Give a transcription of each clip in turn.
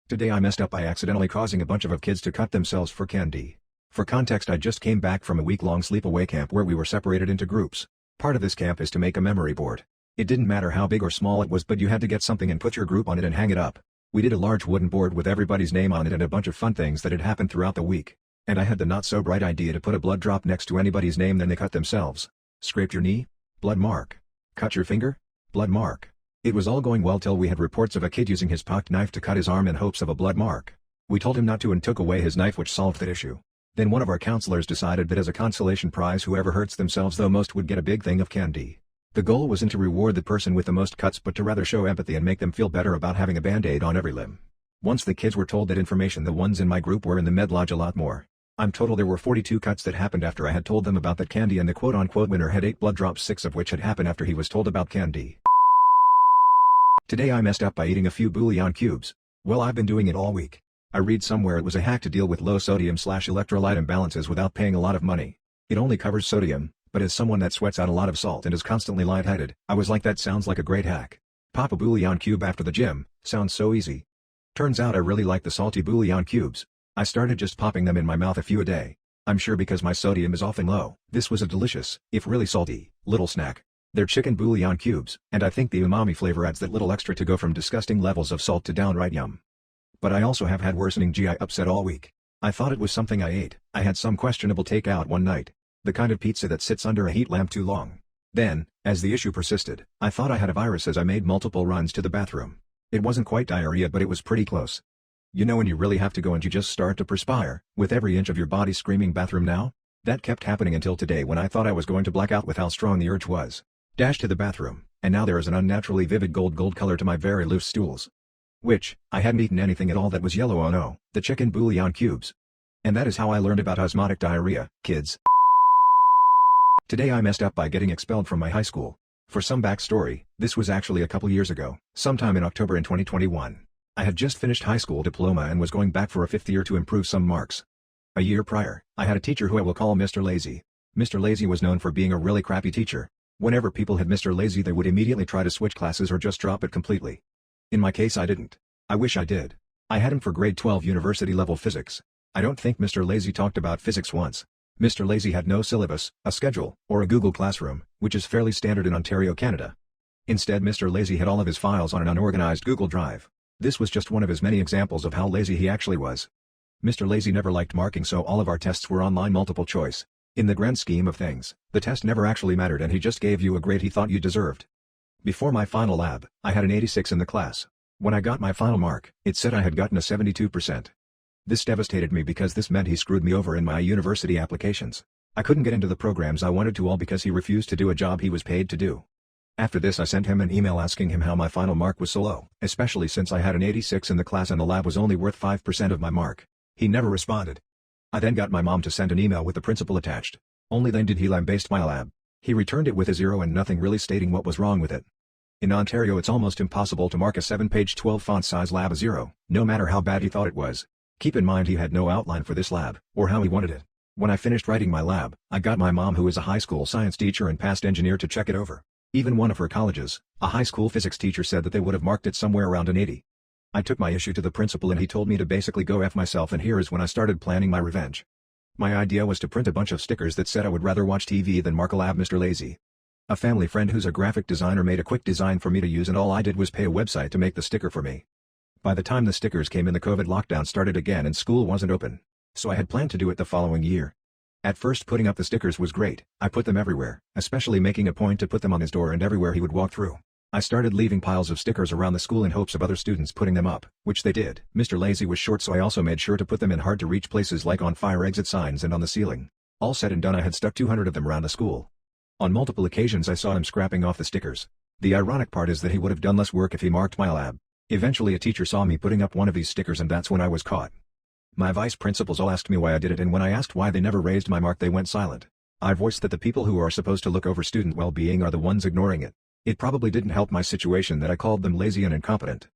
Today I messed up by accidentally causing a bunch of kids to cut themselves for candy. For context, I just came back from a week-long sleepaway camp where we were separated into groups. Part of this camp is to make a memory board. It didn't matter how big or small it was, but you had to get something and put your group on it and hang it up. We did a large wooden board with everybody's name on it and a bunch of fun things that had happened throughout the week. And I had the not-so-bright idea to put a blood drop next to anybody's name, then they cut themselves. Scraped your knee? Blood mark. Cut your finger? Blood mark. It was all going well till we had reports of a kid using his pocket knife to cut his arm in hopes of a blood mark. We told him not to and took away his knife, which solved that issue. Then one of our counselors decided that as a consolation prize, whoever hurts themselves the most would get a big thing of candy. The goal wasn't to reward the person with the most cuts, but to rather show empathy and make them feel better about having a band-aid on every limb. Once the kids were told that information, the ones in my group were in the med lodge a lot more. I'm total there were 42 cuts that happened after I had told them about that candy, and the quote-unquote winner had 8 blood drops, 6 of which had happened after he was told about candy. Today I messed up by eating a few bouillon cubes. Well, I've been doing it all week. I read somewhere it was a hack to deal with low sodium/electrolyte imbalances without paying a lot of money. It only covers sodium, but as someone that sweats out a lot of salt and is constantly lightheaded, I was like, that sounds like a great hack. Pop a bouillon cube after the gym, sounds so easy. Turns out I really like the salty bouillon cubes. I started just popping them in my mouth a few a day. I'm sure because my sodium is often low. This was a delicious, if really salty, little snack. They're chicken bouillon cubes, and I think the umami flavor adds that little extra to go from disgusting levels of salt to downright yum. But I also have had worsening GI upset all week. I thought it was something I ate. I had some questionable takeout one night. The kind of pizza that sits under a heat lamp too long. Then, as the issue persisted, I thought I had a virus as I made multiple runs to the bathroom. It wasn't quite diarrhea, but it was pretty close. You know when you really have to go and you just start to perspire, with every inch of your body screaming bathroom now? That kept happening until today, when I thought I was going to black out with how strong the urge was. Dash to the bathroom, and now there is an unnaturally vivid gold color to my very loose stools. Which, I hadn't eaten anything at all that was yellow. Oh no, the chicken bouillon cubes. And that is how I learned about osmotic diarrhea, kids. Today I messed up by getting expelled from my high school. For some backstory, this was actually a couple years ago, sometime in October in 2021. I had just finished high school diploma and was going back for a 5th year to improve some marks. A year prior, I had a teacher who I will call Mr. Lazy. Mr. Lazy was known for being a really crappy teacher. Whenever people had Mr. Lazy, they would immediately try to switch classes or just drop it completely. In my case, I didn't. I wish I did. I had him for grade 12 university level physics. I don't think Mr. Lazy talked about physics once. Mr. Lazy had no syllabus, a schedule, or a Google Classroom, which is fairly standard in Ontario, Canada. Instead, Mr. Lazy had all of his files on an unorganized Google Drive. This was just one of his many examples of how lazy he actually was. Mr. Lazy never liked marking, so all of our tests were online multiple choice. In the grand scheme of things, the test never actually mattered, and he just gave you a grade he thought you deserved. Before my final lab, I had an 86 in the class. When I got my final mark, it said I had gotten a 72%. This devastated me because this meant he screwed me over in my university applications. I couldn't get into the programs I wanted to, all because he refused to do a job he was paid to do. After this, I sent him an email asking him how my final mark was so low, especially since I had an 86 in the class and the lab was only worth 5% of my mark. He never responded. I then got my mom to send an email with the principal attached. Only then did he lambaste my lab. He returned it with a 0 and nothing really stating what was wrong with it. In Ontario, it's almost impossible to mark a 7-page 12-font size lab a 0, no matter how bad he thought it was. Keep in mind he had no outline for this lab, or how he wanted it. When I finished writing my lab, I got my mom, who is a high school science teacher and past engineer, to check it over. Even one of her colleges, a high school physics teacher, said that they would have marked it somewhere around an 80. I took my issue to the principal and he told me to basically go F myself, and here is when I started planning my revenge. My idea was to print a bunch of stickers that said I would rather watch TV than mark a lab Mr. Lazy. A family friend who's a graphic designer made a quick design for me to use, and all I did was pay a website to make the sticker for me. By the time the stickers came in, the COVID lockdown started again and school wasn't open. So I had planned to do it the following year. At first, putting up the stickers was great. I put them everywhere, especially making a point to put them on his door and everywhere he would walk through. I started leaving piles of stickers around the school in hopes of other students putting them up, which they did. Mr. Lazy was short, so I also made sure to put them in hard-to-reach places like on fire exit signs and on the ceiling. All said and done, I had stuck 200 of them around the school. On multiple occasions I saw him scrapping off the stickers. The ironic part is that he would have done less work if he marked my lab. Eventually a teacher saw me putting up one of these stickers, and that's when I was caught. My vice principals all asked me why I did it, and when I asked why they never raised my mark, they went silent. I voiced that the people who are supposed to look over student well-being are the ones ignoring it. It probably didn't help my situation that I called them lazy and incompetent.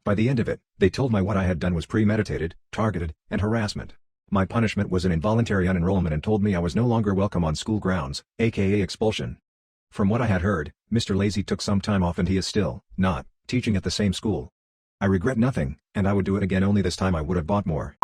By the end of it, they told me what I had done was premeditated, targeted, and harassment. My punishment was an involuntary unenrollment and told me I was no longer welcome on school grounds, aka expulsion. From what I had heard, Mr. Lazy took some time off and he is still not teaching at the same school. I regret nothing, and I would do it again, only this time I would have bought more.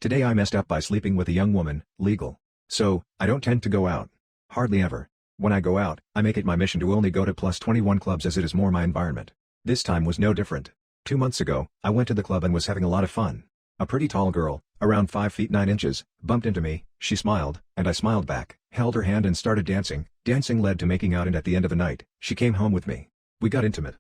Today I messed up by sleeping with a young woman, legal. So, I don't tend to go out. Hardly ever. When I go out, I make it my mission to only go to plus 21 clubs as it is more my environment. This time was no different. 2 months ago, I went to the club and was having a lot of fun. A pretty tall girl, around 5 feet 9 inches, bumped into me. She smiled, and I smiled back, held her hand and started dancing. Dancing led to making out, and at the end of the night, she came home with me. We got intimate.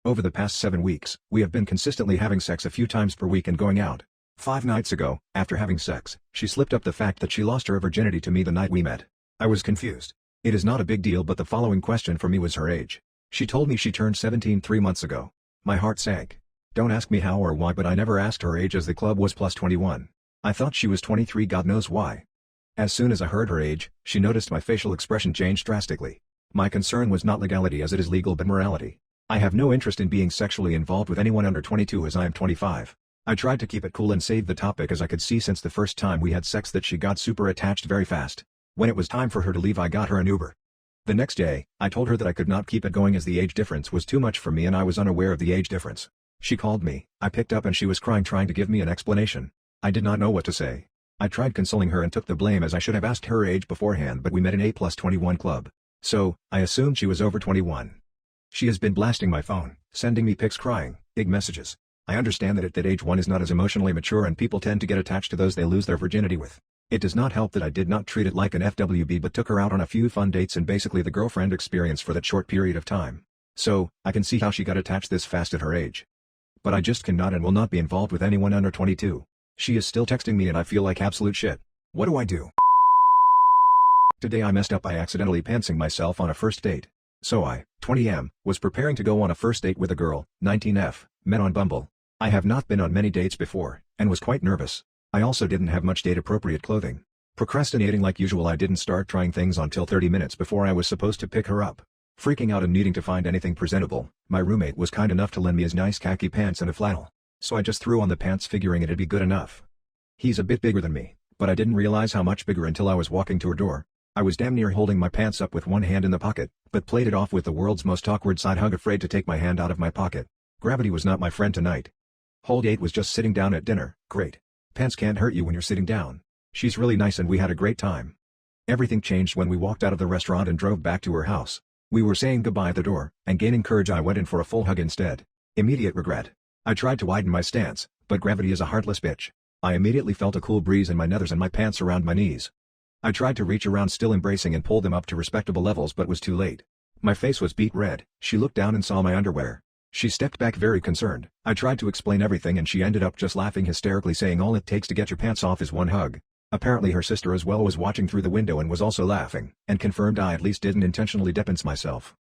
Over the past 7 weeks, we have been consistently having sex a few times per week and going out. 5 nights ago, after having sex, she slipped up the fact that she lost her virginity to me the night we met. I was confused. It is not a big deal, but the following question for me was her age. She told me she turned 17 3 months ago. My heart sank. Don't ask me how or why, but I never asked her age as the club was plus 21. I thought she was 23, God knows why. As soon as I heard her age, she noticed my facial expression changed drastically. My concern was not legality as it is legal, but morality. I have no interest in being sexually involved with anyone under 22 as I am 25. I tried to keep it cool and save the topic as I could see since the first time we had sex that she got super attached very fast. When it was time for her to leave, I got her an Uber. The next day, I told her that I could not keep it going as the age difference was too much for me and I was unaware of the age difference. She called me, I picked up and she was crying, trying to give me an explanation. I did not know what to say. I tried consoling her and took the blame as I should have asked her age beforehand, but we met in a plus 21 club. So, I assumed she was over 21. She has been blasting my phone, sending me pics, crying, big messages. I understand that at that age one is not as emotionally mature and people tend to get attached to those they lose their virginity with. It does not help that I did not treat it like an FWB but took her out on a few fun dates and basically the girlfriend experience for that short period of time. So, I can see how she got attached this fast at her age. But I just cannot and will not be involved with anyone under 22. She is still texting me and I feel like absolute shit. What do I do? Today I messed up by accidentally pantsing myself on a first date. So I, 20M, was preparing to go on a first date with a girl, 19F, met on Bumble. I have not been on many dates before, and was quite nervous. I also didn't have much date-appropriate clothing. Procrastinating like usual, I didn't start trying things until 30 minutes before I was supposed to pick her up. Freaking out and needing to find anything presentable, my roommate was kind enough to lend me his nice khaki pants and a flannel. So I just threw on the pants figuring it'd be good enough. He's a bit bigger than me, but I didn't realize how much bigger until I was walking to her door. I was damn near holding my pants up with one hand in the pocket, but played it off with the world's most awkward side hug, afraid to take my hand out of my pocket. Gravity was not my friend tonight. Whole date was just sitting down at dinner. Great. Pants can't hurt you when you're sitting down. She's really nice and we had a great time. Everything changed when we walked out of the restaurant and drove back to her house. We were saying goodbye at the door, and gaining courage I went in for a full hug instead. Immediate regret. I tried to widen my stance, but gravity is a heartless bitch. I immediately felt a cool breeze in my nethers and my pants around my knees. I tried to reach around, still embracing, and pull them up to respectable levels, but was too late. My face was beet red. She looked down and saw my underwear. She stepped back very concerned. I tried to explain everything and she ended up just laughing hysterically, saying all it takes to get your pants off is one hug. Apparently her sister as well was watching through the window and was also laughing, and confirmed I at least didn't intentionally depants myself.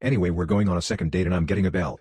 Anyway, we're going on a second date and I'm getting a belt.